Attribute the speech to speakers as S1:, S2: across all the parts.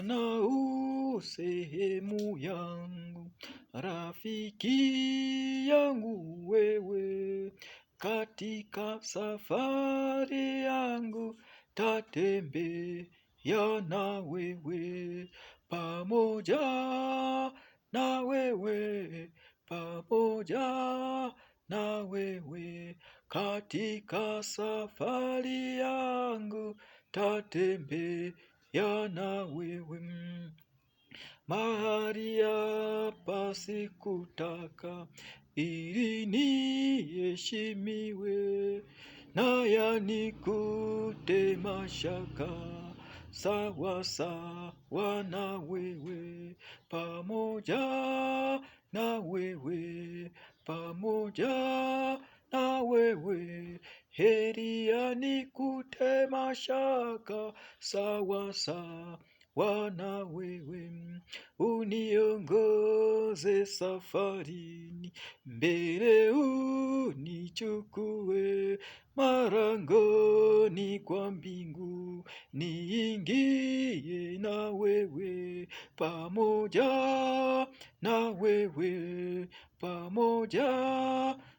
S1: Bwana sehemu yangu, rafiki yangu wewe, katika safari yangu tatembea na wewe, pamoja na wewe, pamoja na wewe, katika safari yangu tatembea na wewe. Mahali hapa sikutaka ili niheshimiwe, na yanikute mashaka sawa sawa na wewe, pamoja na wewe, pamoja na wewe, heri yanikute mashaka sawa sawa na wewe. Uniongoze safarini, mbele unichukue, marangoni kwa mbingu niingie na wewe, pamoja na wewe, pamoja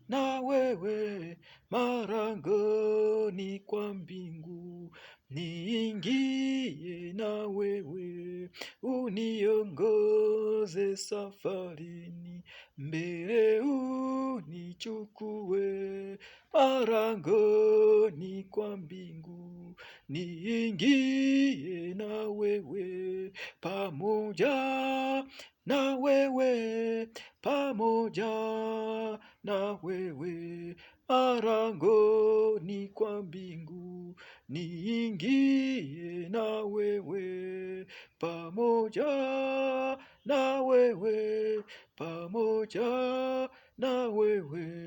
S1: na wewe, marangoni kwa mbingu niingie na wewe. Uniongoze safarini, mbele unichukue, marangoni kwa mbingu niingie na wewe, pamoja na wewe, pamoja na wewe, marangoni kwa mbingu niingie na wewe, pamoja na wewe, pamoja na wewe.